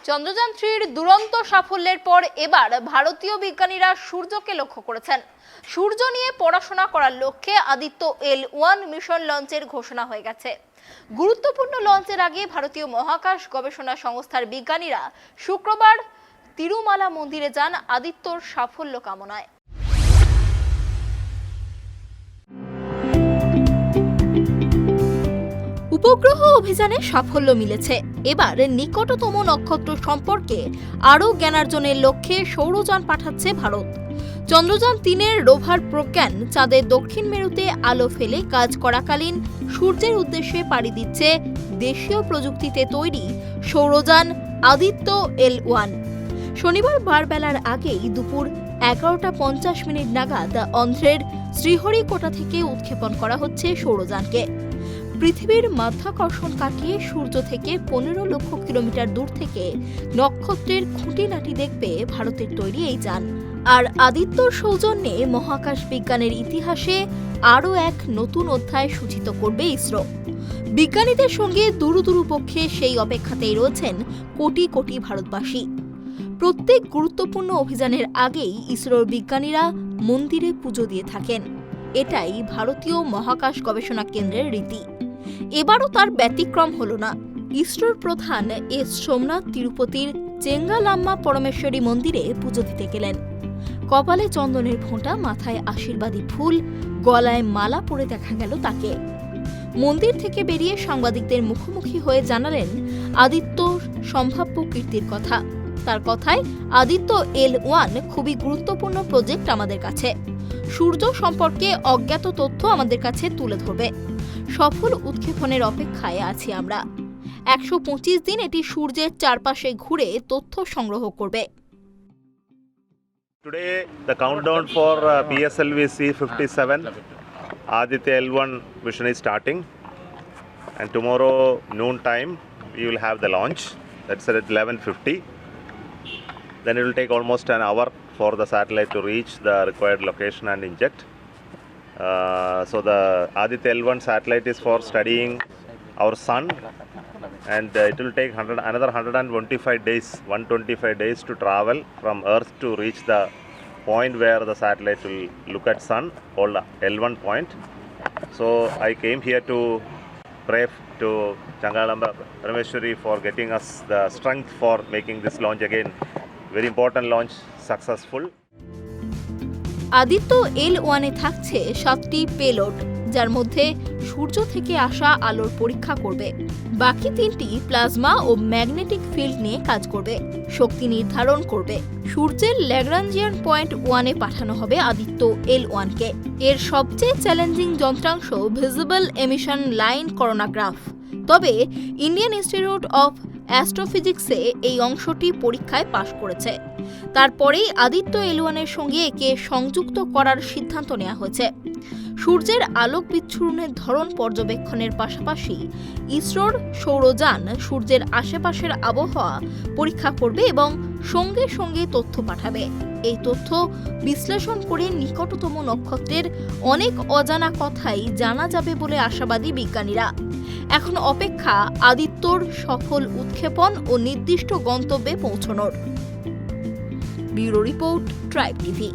চন্দ্রযান-3-র দুরন্ত সাফল্যের পর এবার ভারতীয় বিজ্ঞানীরা সূর্যকে লক্ষ্য করেছেন। সূর্য নিয়ে পড়াশোনা করার লক্ষ্যে আদিত্য L1 মিশন লঞ্চের ঘোষণা হয়ে গেছে। গুরুত্বপূর্ণ লঞ্চের আগে ভারতীয় মহাকাশ গবেষণা সংস্থার বিজ্ঞানীরা শুক্রবার তিরুমালা মন্দিরে যান আদিত্যর সাফল্য কামনায়। উপগ্রহ অভিযানে সাফল্য মিলেছে। এবার নিকটতম নক্ষত্র সম্পর্কে আরও জ্ঞানার্জনের লক্ষ্যে সৌরযান পাঠাচ্ছে ভারত। চন্দ্রযান-3-এর রোভার প্রজ্ঞান চাঁদের দক্ষিণ মেরুতে আলো ফেলে কাজ করাকালীন সূর্যের উদ্দেশ্যে পাড়ি দিচ্ছে দেশীয় প্রযুক্তিতে তৈরি সৌরযান আদিত্য L1। শনিবার বারবেলার আগেই দুপুর 11:50 নাগাদ অন্ধ্রের শ্রীহরিকোটা থেকে উৎক্ষেপণ করা হচ্ছে সৌরযানকে। পৃথিবীর মাধ্যাকর্ষণ কাটিয়ে সূর্য থেকে 15 লক্ষ কিলোমিটার দূর থেকে নক্ষত্রের খুঁটিনাটি দেখবে ভারতের তৈরি এই যান। আর আদিত্যর সৌজন্যে মহাকাশ বিজ্ঞানের ইতিহাসে আরও এক নতুন অধ্যায় সূচিত করবে ইসরো। বিজ্ঞানীদের সঙ্গে দুরু পক্ষে সেই অপেক্ষাতেই রয়েছেন কোটি কোটি ভারতবাসী। প্রত্যেক গুরুত্বপূর্ণ অভিযানের আগেই ইসরোর বিজ্ঞানীরা মন্দিরে পুজো দিয়ে থাকেন। এটাই ভারতীয় মহাকাশ গবেষণা কেন্দ্রের রীতি। এবারও তার ব্যতিক্রম হল না। ইসরোর প্রধান এস সোমনাথ তিরুপতির চেঙ্গালাম্মা পরমেশ্বরী মন্দিরে পুজো দিতে গেলেন। কপালে চন্দনের ফোঁটা, মাথায় আশীর্বাদী ফুল, গলায় মালা পরে দেখা গেল তাকে। মন্দির থেকে বেরিয়ে সাংবাদিকদের মুখোমুখি হয়ে জানালেন আদিত্যর সম্ভাব্য কীর্তির কথা। তার কথায়, আদিত্য L1 খুবই গুরুত্বপূর্ণ প্রজেক্ট আমাদের কাছে। সূর্য সম্পর্কে অজ্ঞাত তথ্য আমাদের কাছে তুলে ধরবে। সফল উৎক্ষেপণের অপেক্ষায় আছি আমরা। 125 দিন এটি সূর্যের চারপাশে ঘুরে তথ্য সংগ্রহ করবে। Today the countdown for PSLV C57 Aditya L1 mission is starting, and tomorrow noon time we will have the launch. That's at 11:50. Then it will take almost an hour for the satellite to reach the required location and inject. So the Aditya L1 satellite is for studying our sun, and it will take another 125 days to travel from Earth to reach the point where the satellite will look at sun, called L1 point. So I came here to pray to Changalamba Parameshwari for getting us the strength for making this launch again. Very important launch successful. Aditya L1-এ থাকছে 7টি payload, যার মধ্যে সূর্য থেকে আসা আলোর পরীক্ষা করবে। বাকি 3টি প্লাজমা ও ম্যাগনেটিক ফিল্ড নিয়ে কাজ করবে, শক্তি নির্ধারণ করবে। সূর্যের ল্যাগ্রাঞ্জিয়ান পয়েন্ট 1-এ পাঠানো হবে আদিত্য L1-কে। এর সবচেয়ে চ্যালেঞ্জিং যন্ত্রাংশ ভিজিবল এমিশন লাইন করোনাগ্রাফ। তবে ইন্ডিয়ান ইনস্টিটিউট অফ অ্যাস্ট্রোফিজিক্সে এই অংশটি পরীক্ষায় পাশ করেছে। তারপরেই আদিত্য L1-এর সঙ্গে একে সংযুক্ত করার সিদ্ধান্ত নেওয়া হয়েছে। সূর্যের আলোক বিচ্ছুরণের ধরন পর্যবেক্ষণের পাশাপাশি ইসরোর সৌরযান সূর্যের আশেপাশের আবহাওয়া পরীক্ষা করবে এবং সঙ্গে সঙ্গে তথ্য পাঠাবে। এই তথ্য বিশ্লেষণ করে নিকটতম নক্ষত্রের অনেক অজানা কথাই জানা যাবে বলে আশাবাদী বিজ্ঞানীরা। এখন অপেক্ষা আদিত্যর সফল উৎক্ষেপণ ও নির্দিষ্ট গন্তব্যে পৌঁছানোর। Bureau report, tribe TV.